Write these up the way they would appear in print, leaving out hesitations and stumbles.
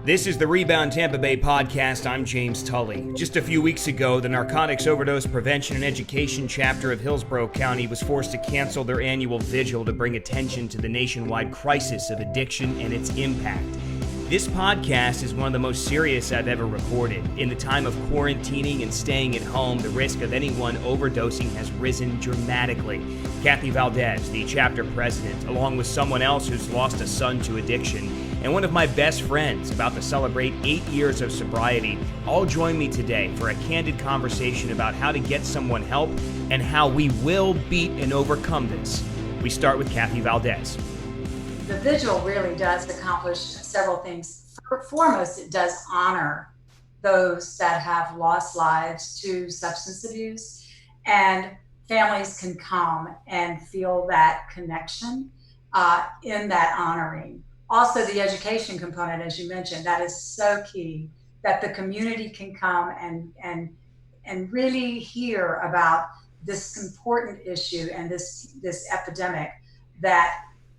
This is the Rebound Tampa Bay podcast. I'm James Tully. Just a few weeks ago, the Narcotics Overdose Prevention and Education chapter of Hillsborough County was forced to cancel their annual vigil to bring attention to the nationwide crisis of addiction and its impact. This podcast is one of the most serious I've ever recorded. In the time of quarantining and staying at home, the risk of anyone overdosing has risen dramatically. Cathy Valdes, the chapter president, along with someone else who's lost a son to addiction, and one of my best friends about to celebrate 8 years of sobriety, all join me today for a candid conversation about how to get someone help and how we will beat and overcome this. We start with Cathy Valdes. The vigil really does accomplish several things. Foremost, it does honor those that have lost lives to substance abuse, and families can come and feel that connection in that honoring. Also, the education component, as you mentioned, that is so key, that the community can come and really hear about this important issue and this epidemic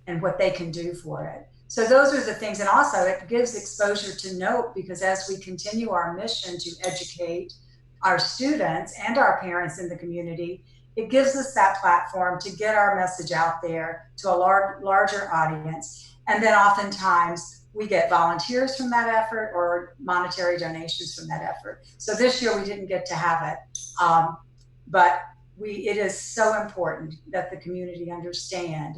and what they can do for it. So those are the things. And also it gives exposure to NOPE, because as we continue our mission to educate our students and our parents in the community, it gives us that platform to get our message out there to a larger audience. And then oftentimes we get volunteers from that effort or monetary donations from that effort. So this year we didn't get to have it, but it is so important that the community understand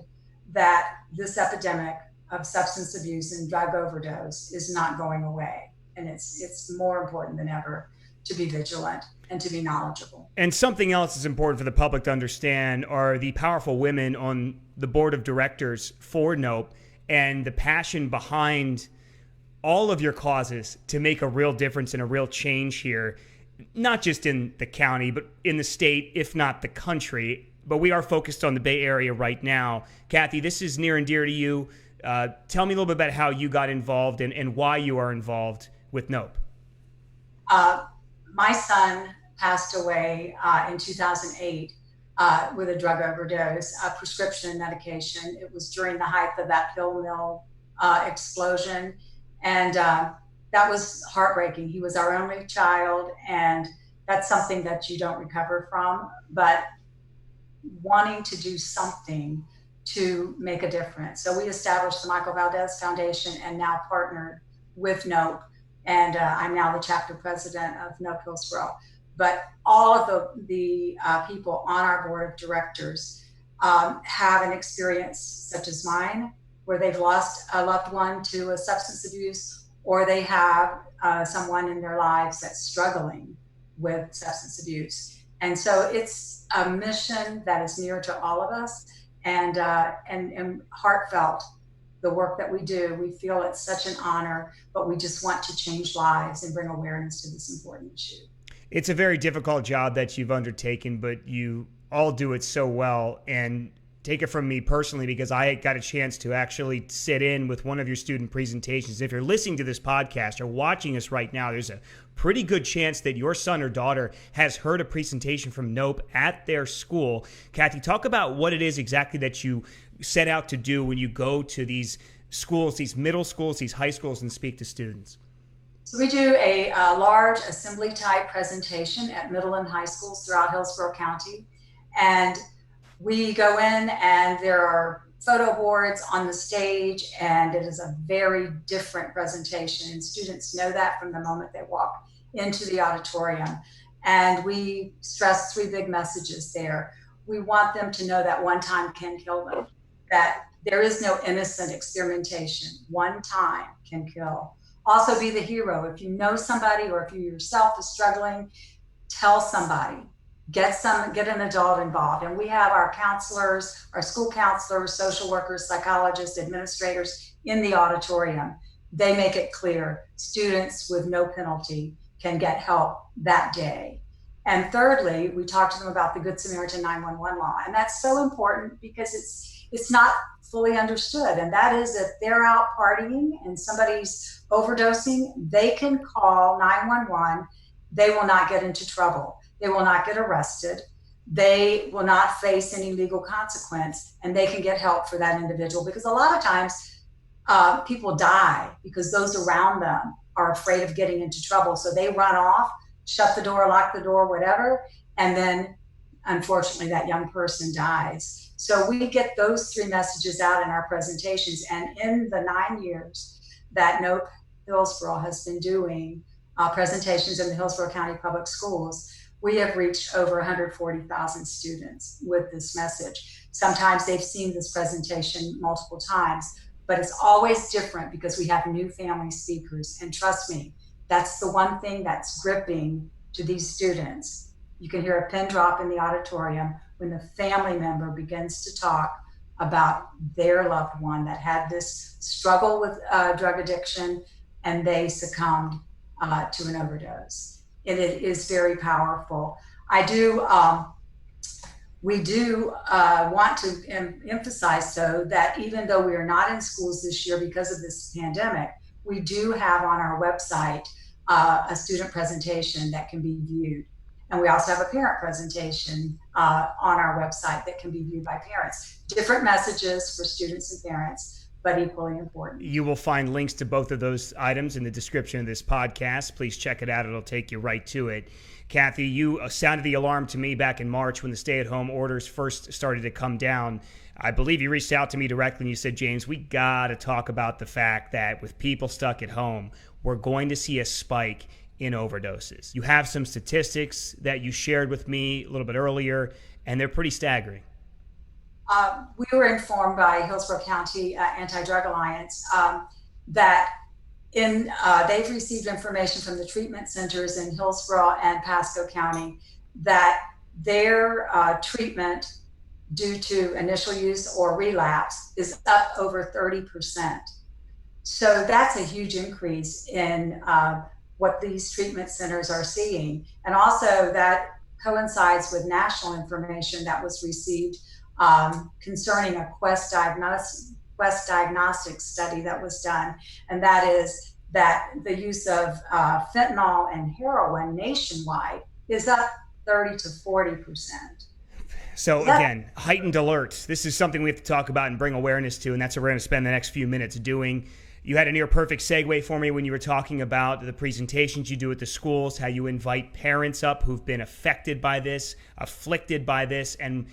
that this epidemic of substance abuse and drug overdose is not going away. And it's more important than ever to be vigilant and to be knowledgeable. And something else is important for the public to understand are the powerful women on the board of directors for NOPE and the passion behind all of your causes to make a real difference and a real change here, not just in the county, but in the state, if not the country. But we are focused on the Bay Area right now. Cathy, this is near and dear to you. Tell me a little bit about how you got involved and why you are involved with NOPE. My son passed away in 2008 with a drug overdose, a prescription medication. It was during the height of that pill mill explosion. And that was heartbreaking. He was our only child, and that's something that you don't recover from. But wanting to do something to make a difference. So we established the Michael Valdes Foundation and now partnered with NOPE. And I'm now the chapter president of NOPE Hillsborough. But all of the people on our board of directors have an experience such as mine, where they've lost a loved one to a substance abuse, or they have someone in their lives that's struggling with substance abuse. And so it's a mission that is near to all of us and heartfelt. The work that we do, we feel it's such an honor, but we just want to change lives and bring awareness to this important issue. It's a very difficult job that you've undertaken, but you all do it so well. And take it from me personally, because I got a chance to actually sit in with one of your student presentations. If you're listening to this podcast or watching us right now, there's a pretty good chance that your son or daughter has heard a presentation from NOPE at their school. Cathy, talk about what it is exactly that you set out to do when you go to these schools, these middle schools, these high schools, and speak to students. So we do a large assembly type presentation at middle and high schools throughout Hillsborough County. And we go in and there are photo boards on the stage, and it is a very different presentation. And students know that from the moment they walk into the auditorium. And we stress 3 big messages there. We want them to know that one time can kill them, that there is no innocent experimentation. One time can kill. Also, be the hero. If you know somebody, or if you yourself is struggling, tell somebody. Get an adult involved. And we have our counselors, our school counselors, social workers, psychologists, administrators in the auditorium. They make it clear students with no penalty can get help that day. And thirdly, we talk to them about the Good Samaritan 911 law. And that's so important because it's not fully understood. And that is, if they're out partying and somebody's overdosing, they can call 911. They will not get into trouble. They will not get arrested. They will not face any legal consequence, and they can get help for that individual. Because a lot of times people die because those around them are afraid of getting into trouble. So they run off, shut the door, lock the door, whatever. And then unfortunately that young person dies. So we get those three messages out in our presentations. And in the 9 years that NOPE Hillsborough has been doing presentations in the Hillsborough County Public Schools, we have reached over 140,000 students with this message. Sometimes they've seen this presentation multiple times, but it's always different because we have new family speakers. And trust me, that's the one thing that's gripping to these students. You can hear a pin drop in the auditorium when the family member begins to talk about their loved one that had this struggle with drug addiction and they succumbed to an overdose. And it is very powerful. We do want to emphasize, though, that even though we are not in schools this year because of this pandemic, we do have on our website a student presentation that can be viewed. And we also have a parent presentation on our website that can be viewed by parents. Different messages for students and parents, but equally important. You will find links to both of those items in the description of this podcast. Please check it out. It'll take you right to it. Cathy, you sounded the alarm to me back in March when the stay-at-home orders first started to come down. I believe you reached out to me directly and you said, James, we got to talk about the fact that with people stuck at home, we're going to see a spike in overdoses. You have some statistics that you shared with me a little bit earlier, and they're pretty staggering. We were informed by Hillsborough County Anti-Drug Alliance that they've received information from the treatment centers in Hillsborough and Pasco County that their treatment due to initial use or relapse is up over 30%. So that's a huge increase in what these treatment centers are seeing. And also that coincides with national information that was received concerning a Quest diagnostic study that was done, and that is that the use of fentanyl and heroin nationwide is up 30 to 40%. So again, heightened alert. This is something we have to talk about and bring awareness to, and that's what we're going to spend the next few minutes doing. You had a near perfect segue for me when you were talking about the presentations you do at the schools, how you invite parents up who've been affected by this, afflicted by this, and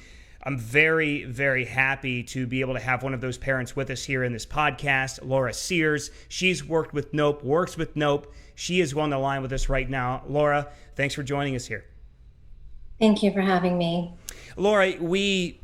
I'm very, very happy to be able to have one of those parents with us here in this podcast, Laura Sehres. She's worked with NOPE, works with NOPE. She is on the line with us right now. Laura, thanks for joining us here. Thank you for having me. Laura, we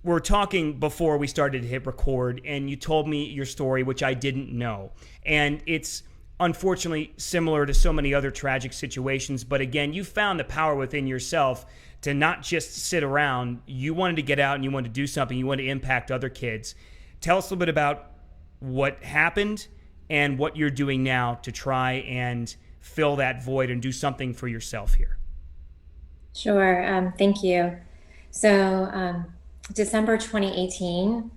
were talking before we started to hit record, and you told me your story, which I didn't know. And it's unfortunately similar to so many other tragic situations. But again, you found the power within yourself to not just sit around. You wanted to get out and you wanted to do something. You wanted to impact other kids. Tell us a little bit about what happened and what you're doing now to try and fill that void and do something for yourself here. Sure. Thank you. So December 2018,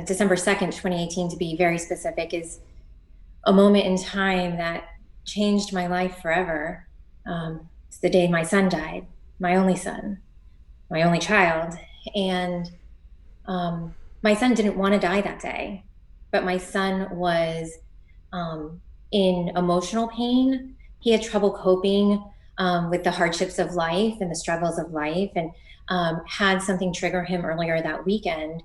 December 2nd, 2018, to be very specific, is a moment in time that changed my life forever. It's the day my son died. My only son, my only child. And my son didn't want to die that day, but my son was in emotional pain. He had trouble coping with the hardships of life and the struggles of life, and had something trigger him earlier that weekend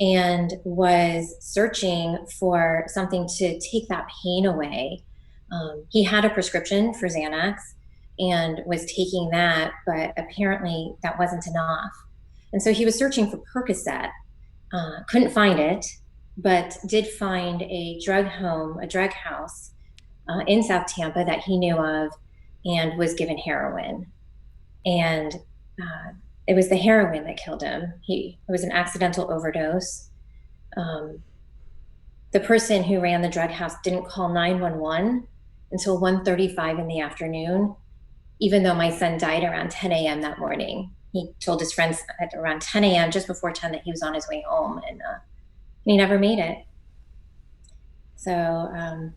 and was searching for something to take that pain away. He had a prescription for Xanax and was taking that, but apparently that wasn't enough. And so he was searching for Percocet, couldn't find it, but did find a drug house in South Tampa that he knew of, and was given heroin. And it was the heroin that killed him. It was an accidental overdose. The person who ran the drug house didn't call 911 until 1:35 in the afternoon, even though my son died around 10 a.m. that morning. He told his friends at around 10 a.m., just before 10, that he was on his way home, and he never made it. So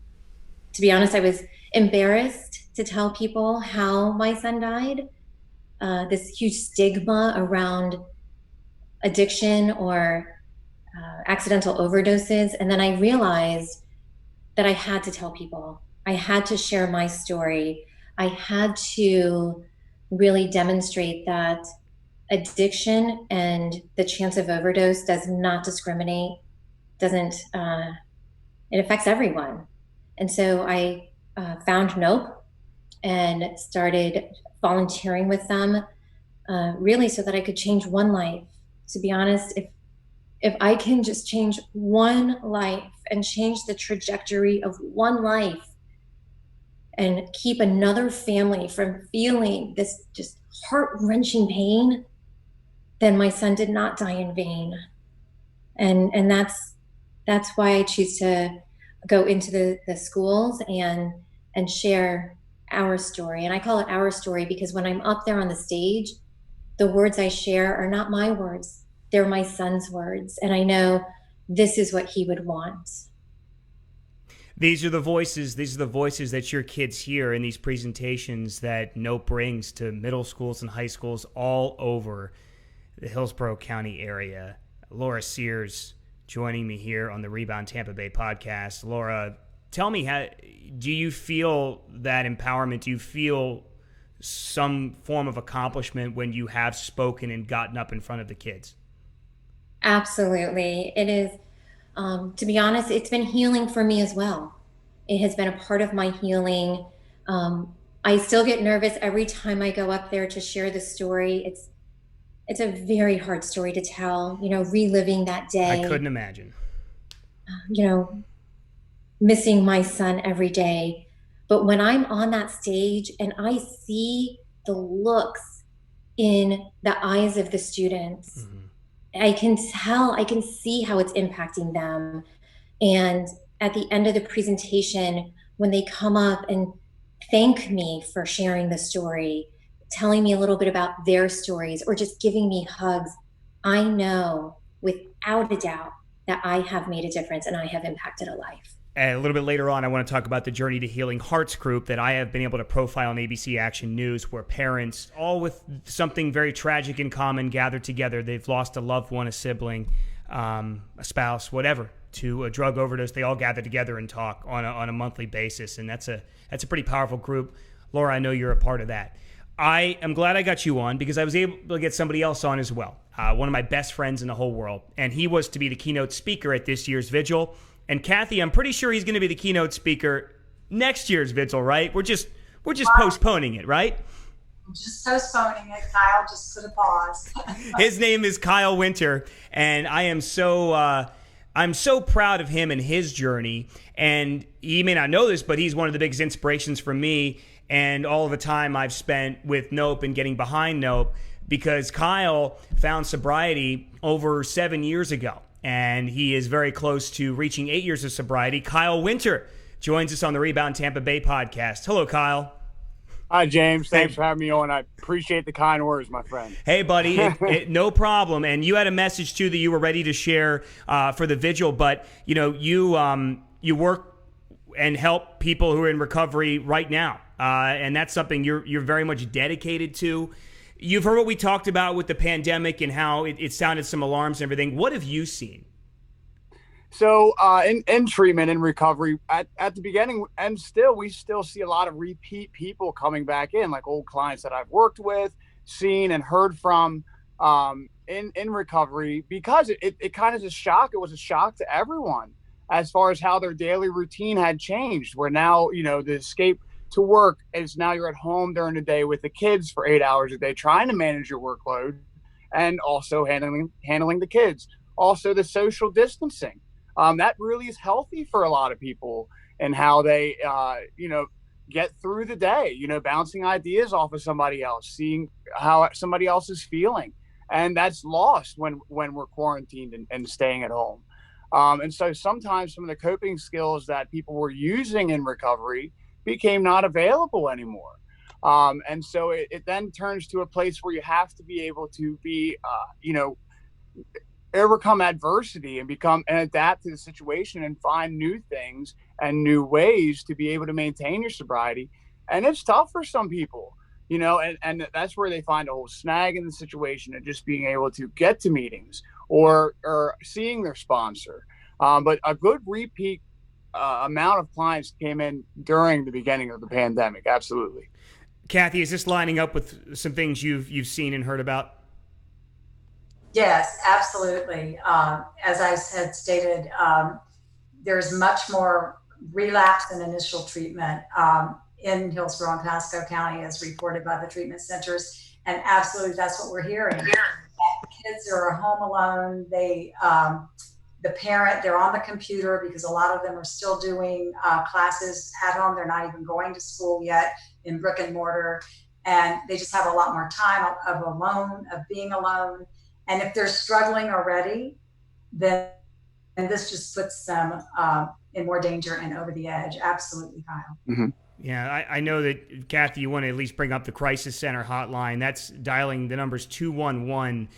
to be honest, I was embarrassed to tell people how my son died. This huge stigma around addiction or accidental overdoses. And then I realized that I had to tell people. I had to share my story. I had to really demonstrate that addiction and the chance of overdose does not discriminate, doesn't, it affects everyone. And so I found Nope and started volunteering with them, really so that I could change one life. To be honest, if I can just change one life and change the trajectory of one life and keep another family from feeling this just heart-wrenching pain, then my son did not die in vain. And that's why I choose to go into the schools and share our story. And I call it our story because when I'm up there on the stage, the words I share are not my words. They're my son's words. And I know this is what he would want. These are the voices that your kids hear in these presentations that Nope brings to middle schools and high schools all over the Hillsborough County area. Laura Sehres joining me here on the Rebound Tampa Bay podcast. Laura, tell me, how do you feel that empowerment? Do you feel some form of accomplishment when you have spoken and gotten up in front of the kids? Absolutely. It is, to be honest, it's been healing for me as well. It has been a part of my healing. I still get nervous every time I go up there to share the story. It's a very hard story to tell, reliving that day. I couldn't imagine. Missing my son every day. But when I'm on that stage and I see the looks in the eyes of the students, I can see how it's impacting them. And at the end of the presentation, when they come up and thank me for sharing the story, telling me a little bit about their stories, or just giving me hugs, I know without a doubt that I have made a difference and I have impacted a life. A little bit later on, I want to talk about the Journey to Healing Hearts group that I have been able to profile on ABC Action News, where parents, all with something very tragic in common, gathered together. They've lost a loved one, a sibling, a spouse, whatever, to a drug overdose. They all gather together and talk on a monthly basis, and that's a pretty powerful group. Laura, I know you're a part of that. I am glad I got you on because I was able to get somebody else on as well, one of my best friends in the whole world, and he was to be the keynote speaker at this year's vigil. And Cathy, I'm pretty sure he's going to be the keynote speaker next year's vigil, right? We're just postponing it, right? I'm just postponing it. Kyle just put a pause. His name is Kyle Winter, and I am I'm so proud of him and his journey. And he may not know this, but he's one of the biggest inspirations for me and all of the time I've spent with Nope and getting behind Nope, because Kyle found sobriety over 7 years ago. And he is very close to reaching 8 years of sobriety. Kyle Winter joins us on the Rebound Tampa Bay podcast. Hello, Kyle. Hi, James. Thanks for having me on. I appreciate the kind words, my friend. Hey, buddy. No problem. And you had a message, too, that you were ready to share for the vigil. But, you work and help people who are in recovery right now. And that's something you're very much dedicated to. You've heard what we talked about with the pandemic and how it sounded some alarms and everything. What have you seen? So in treatment and recovery at the beginning, and we still see a lot of repeat people coming back in, like old clients that I've worked with, seen and heard from in recovery, because it kind of is a shock. It was a shock to everyone as far as how their daily routine had changed, where now, the escape to work is now you're at home during the day with the kids for 8 hours a day, trying to manage your workload and also handling the kids. Also the social distancing. That really is healthy for a lot of people and how they, get through the day, bouncing ideas off of somebody else, seeing how somebody else is feeling. And that's lost when we're quarantined and staying at home. And so sometimes some of the coping skills that people were using in recovery became not available anymore. And so it then turns to a place where you have to be able to be, overcome adversity and adapt to the situation and find new things and new ways to be able to maintain your sobriety. And it's tough for some people, and that's where they find a whole snag in the situation and just being able to get to meetings or seeing their sponsor. But a good repeat amount of clients came in during the beginning of the pandemic. Absolutely. Cathy, is this lining up with some things you've seen and heard about? Yes, absolutely. As I had stated, there's much more relapse and initial treatment in Hillsborough and Pasco County, as reported by the treatment centers. And absolutely, that's what we're hearing. Kids are home alone. The parent, they're on the computer because a lot of them are still doing classes at home. They're not even going to school yet in brick and mortar. And they just have a lot more time of being alone. And if they're struggling already, then this just puts them in more danger and over the edge. Absolutely, Kyle. Mm-hmm. Yeah, I know that, Cathy, you want to at least bring up the Crisis Center hotline. That's dialing the numbers 211.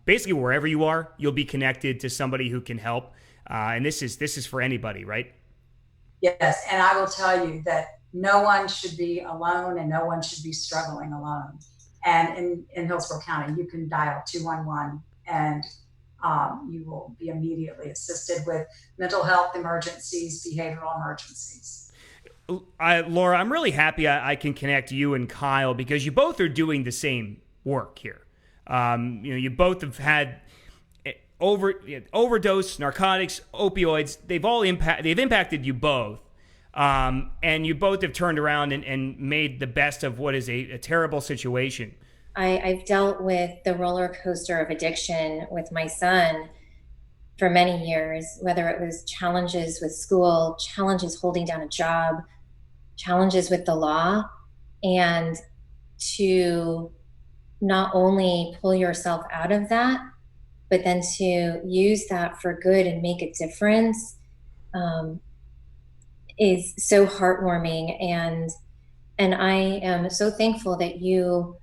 Basically, wherever you are, you'll be connected to somebody who can help. And this is for anybody, right? Yes, and I will tell you that no one should be alone and no one should be struggling alone. And in Hillsborough County, you can dial 211 and you will be immediately assisted with mental health emergencies, behavioral emergencies. Laura, I'm really happy I can connect you and Kyle because you both are doing the same work here. You both have had overdose, narcotics, opioids. They've impacted you both. And you both have turned around and made the best of what is a terrible situation. I've dealt with the roller coaster of addiction with my son for many years, whether it was challenges with school, challenges holding down a job, challenges with the law, and to not only pull yourself out of that, but then to use that for good and make a difference is so heartwarming. And I am so thankful that you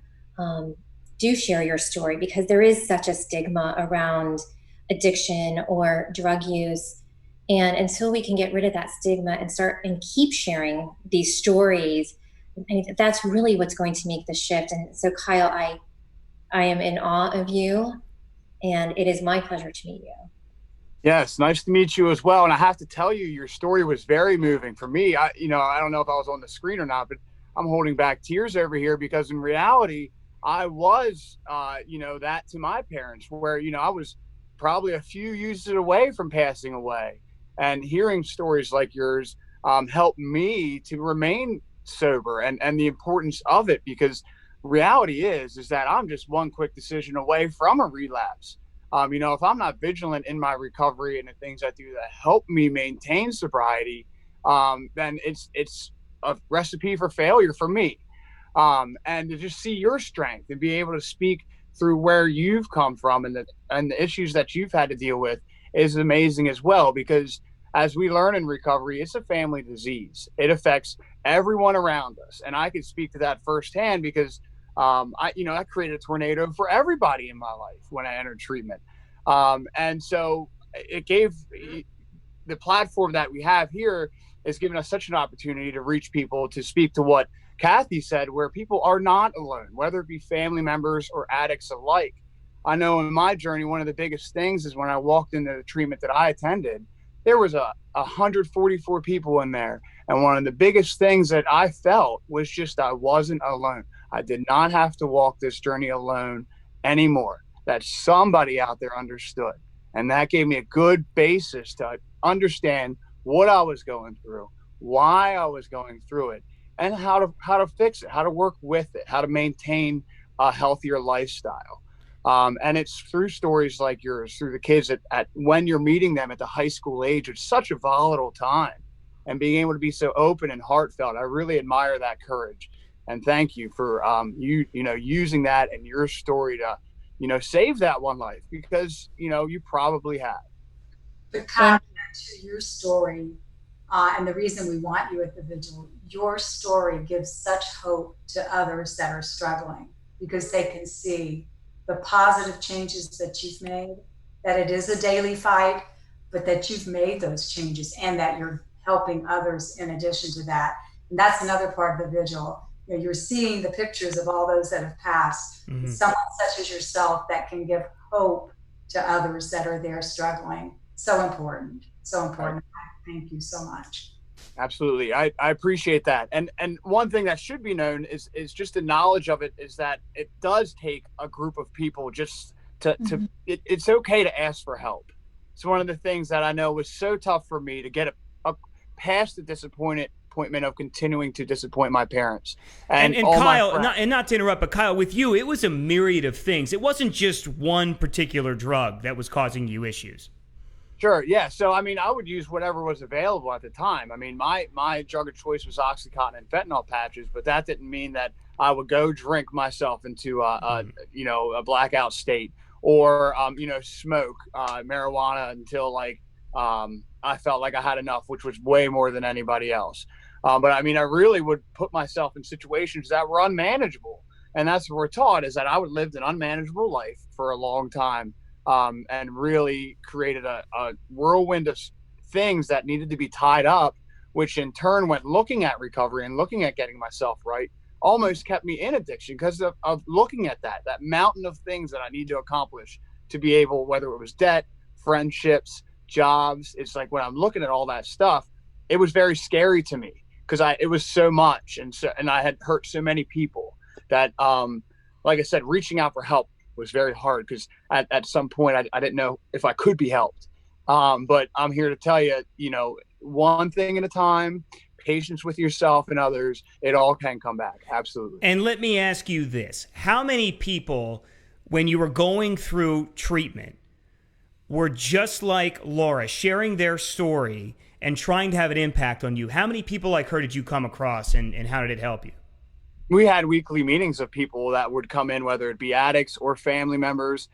do share your story, because there is such a stigma around addiction or drug use. And until we can get rid of that stigma and start and keep sharing these stories, I mean, that's really what's going to make the shift. And so, Kyle, I am in awe of you, and it is my pleasure to meet you. Yes, nice to meet you as well. And I have to tell you, your story was very moving for me. I don't know if I was on the screen or not, but I'm holding back tears over here because in reality, I was, that to my parents where, I was probably a few uses away from passing away. And hearing stories like yours helped me to remain sober and the importance of it, because reality is that I'm just one quick decision away from a relapse. If I'm not vigilant in my recovery and the things I do that help me maintain sobriety, then it's a recipe for failure for me. And to just see your strength and be able to speak through where you've come from and the issues that you've had to deal with is amazing as well, because as we learn in recovery, it's a family disease. It affects everyone around us. And I can speak to that firsthand because I created a tornado for everybody in my life when I entered treatment. And so it gave the platform that we have here has given us such an opportunity to reach people, to speak to what Cathy said, where people are not alone, whether it be family members or addicts alike. I know in my journey, one of the biggest things is when I walked into the treatment that I attended, there was 144 people in there. And one of the biggest things that I felt was just I wasn't alone. I did not have to walk this journey alone anymore, that somebody out there understood. And that gave me a good basis to understand what I was going through, why I was going through it, and how to fix it, how to work with it, how to maintain a healthier lifestyle. And it's through stories like yours, through the kids at when you're meeting them at the high school age, it's such a volatile time, and being able to be so open and heartfelt. I really admire that courage. And thank you for using that and your story to, save that one life, because, you probably have. But Kyle, to your story, and the reason we want you at the vigil, your story gives such hope to others that are struggling, because they can see the positive changes that you've made, that it is a daily fight, but that you've made those changes and that you're helping others in addition to that. And that's another part of the vigil. You're seeing the pictures of all those that have passed. Mm-hmm. Someone such as yourself that can give hope to others that are there struggling. So important. So important. Thank you so much. Absolutely. I appreciate that. And one thing that should be known is just the knowledge of it, is that it does take a group of people just it's okay to ask for help. It's one of the things that I know was so tough for me to get past the disappointment of continuing to disappoint my parents. And Kyle, not to interrupt, but Kyle, with you, it was a myriad of things. It wasn't just one particular drug that was causing you issues. Sure. Yeah. So, I mean, I would use whatever was available at the time. I mean, my drug of choice was Oxycontin and fentanyl patches, but that didn't mean that I would go drink myself into a blackout state, or, smoke marijuana until I felt like I had enough, which was way more than anybody else. But I mean, I really would put myself in situations that were unmanageable. And that's what we're taught, is that I would live an unmanageable life for a long time. And really created a whirlwind of things that needed to be tied up, which in turn went looking at recovery and looking at getting myself right, almost kept me in addiction because of looking at that mountain of things that I need to accomplish to be able, whether it was debt, friendships, jobs. It's like when I'm looking at all that stuff, it was very scary to me because it was so much. And I had hurt so many people that, like I said, reaching out for help was very hard because at some point I didn't know if I could be helped. But I'm here to tell you, one thing at a time, patience with yourself and others, it all can come back. Absolutely. And let me ask you this. How many people, when you were going through treatment, were just like Laura, sharing their story and trying to have an impact on you? How many people like her did you come across, and how did it help you? We had weekly meetings of people that would come in, whether it be addicts or family members.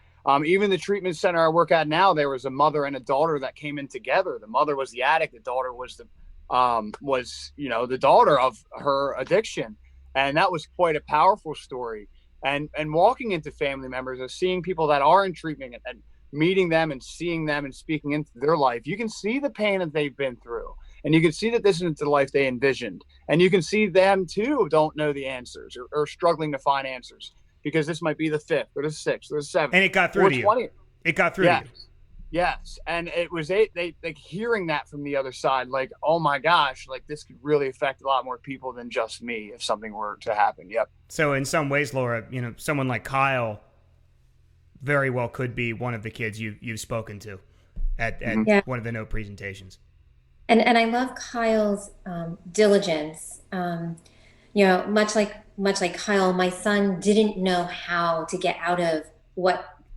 Even the treatment center I work at now, there was a mother and a daughter that came in together. The mother was the addict. The daughter was the daughter of her addiction. And that was quite a powerful story. And walking into family members and seeing people that are in treatment and meeting them and seeing them and speaking into their life, you can see the pain that they've been through. And you can see that this isn't the life they envisioned. And you can see them too don't know the answers or struggling to find answers, because this might be the 5th or the 6th or the 7th. And it got through to you. It got through to you. Yes. And it was they hearing that from the other side, like, oh my gosh, like this could really affect a lot more people than just me if something were to happen. Yep. So in some ways, Laura, someone like Kyle very well could be one of the kids you've spoken to at one of the note presentations. And I love Kyle's diligence. Much like Kyle, my son didn't know how to get out of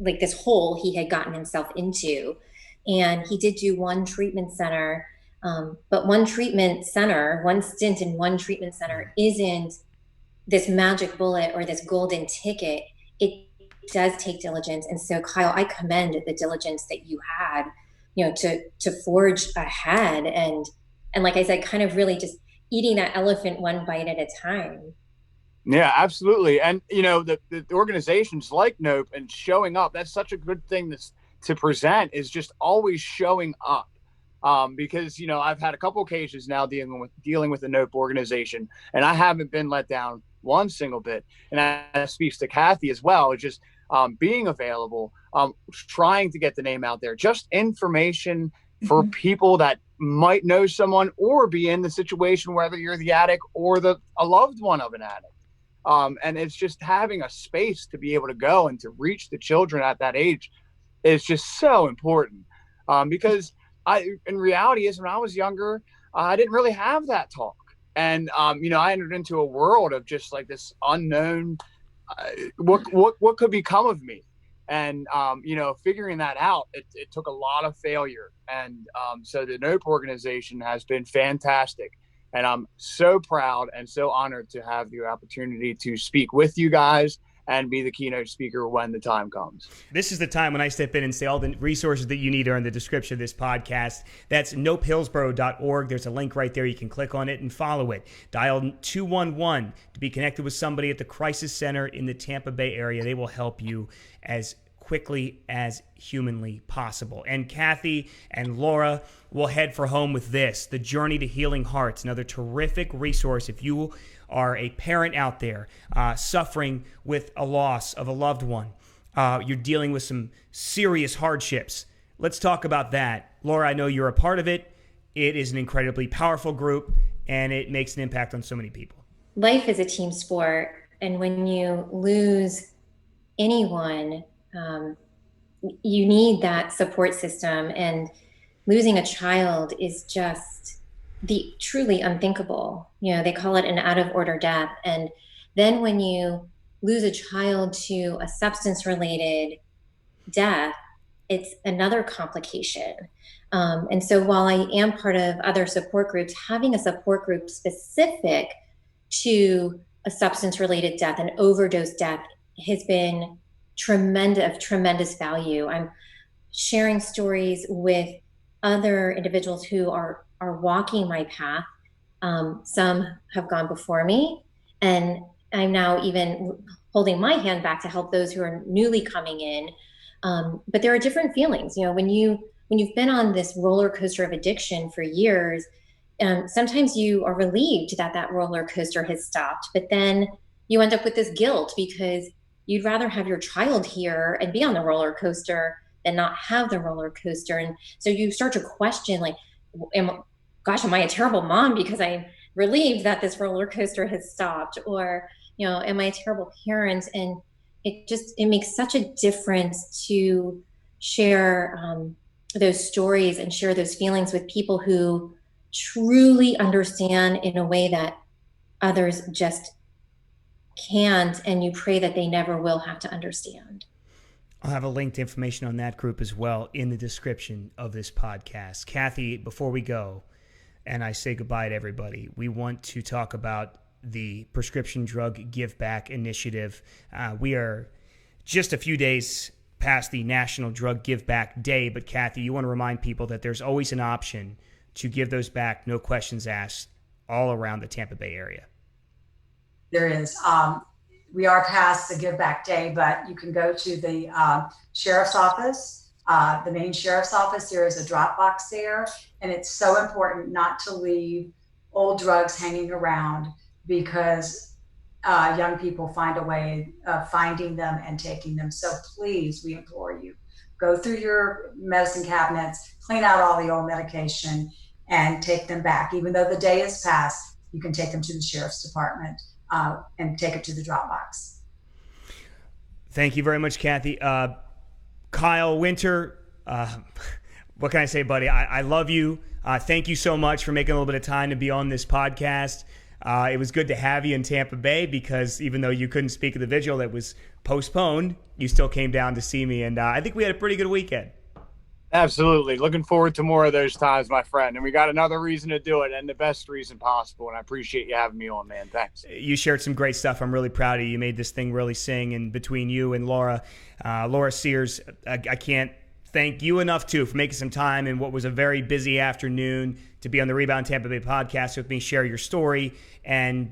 this hole he had gotten himself into. And he did do one treatment center, but one stint in one treatment center isn't this magic bullet or this golden ticket. It does take diligence. And so Kyle, I commend the diligence that you had, to forge ahead. And like I said, kind of really just eating that elephant one bite at a time. Yeah, absolutely. And, the organizations like NOPE and showing up, that's such a good thing to present, is just always showing up. Because, I've had a couple occasions now dealing with the NOPE organization, and I haven't been let down one single bit. And that speaks to Cathy as well, just being available, trying to get the name out there, just information for people that might know someone or be in the situation, whether you're the addict or a loved one of an addict. And it's just having a space to be able to go and to reach the children at that age is just so important. Because in reality is when I was younger, I didn't really have that talk. And, I entered into a world of just like this unknown, what could become of me. And, figuring that out, it took a lot of failure. And so the NOPE organization has been fantastic. And I'm so proud and so honored to have the opportunity to speak with you guys and be the keynote speaker when the time comes. This is the time when I step in and say all the resources that you need are in the description of this podcast. That's nopehillsborough.org. There's a link right there. You can click on it and follow it. Dial 211 to be connected with somebody at the crisis center in the Tampa Bay area. They will help you as quickly as humanly possible. And Cathy and Laura will head for home with this, the Journey to Healing Hearts, another terrific resource if you are a parent out there suffering with a loss of a loved one. You're dealing with some serious hardships. Let's talk about that. Laura, I know you're a part of it. It is an incredibly powerful group, and it makes an impact on so many people. Life is a team sport, and when you lose anyone, you need that support system, and losing a child is just the truly unthinkable. They call it an out of order death. And then when you lose a child to a substance related death, it's another complication. And so while I am part of other support groups, having a support group specific to a substance related death, an overdose death, has been tremendous value. I'm sharing stories with other individuals who are walking my path. Some have gone before me, and I'm now even holding my hand back to help those who are newly coming in. But there are different feelings. When you've been on this roller coaster of addiction for years, sometimes you are relieved that roller coaster has stopped, but then you end up with this guilt because you'd rather have your child here and be on the roller coaster than not have the roller coaster. And so you start to question, like, am I a terrible mom because I'm relieved that this roller coaster has stopped? Or, am I a terrible parent? And it makes such a difference to share those stories and share those feelings with people who truly understand in a way that others just can't, and you pray that they never will have to understand. I'll have a link to information on that group as well in the description of this podcast. Cathy, before we go and I say goodbye to everybody, we want to talk about the Prescription Drug Give Back Initiative. We are just a few days past the National Drug Give Back Day, but Cathy, you want to remind people that there's always an option to give those back, no questions asked, all around the Tampa Bay area. There is. We are past the Give Back Day, but you can go to the sheriff's office, the main sheriff's office. There is a drop box there, and it's so important not to leave old drugs hanging around, because young people find a way of finding them and taking them. So please, we implore you, go through your medicine cabinets, clean out all the old medication, and take them back. Even though the day is past, you can take them to the sheriff's department and take it to the drop box. Thank you very much, Cathy. Kyle Winter, what can I say, buddy? I love you. Thank you so much for making a little bit of time to be on this podcast. It was good to have you in Tampa Bay, because even though you couldn't speak at the vigil that was postponed, you still came down to see me, and I think we had a pretty good weekend. Absolutely. Looking forward to more of those times, my friend. And we got another reason to do it, and the best reason possible. And I appreciate you having me on, man. Thanks. You shared some great stuff. I'm really proud of you. You made this thing really sing. And between you and Laura Sehres, I can't thank you enough, too, for making some time in what was a very busy afternoon to be on the Rebound Tampa Bay podcast with me, share your story. And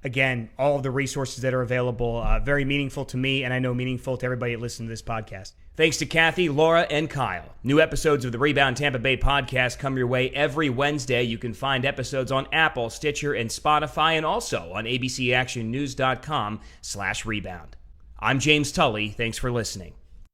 again, all of the resources that are available, very meaningful to me, and I know meaningful to everybody that listens to this podcast. Thanks to Cathy, Laura, and Kyle. New episodes of the Rebound Tampa Bay podcast come your way every Wednesday. You can find episodes on Apple, Stitcher, and Spotify, and also on abcactionnews.com/rebound. I'm James Tully. Thanks for listening.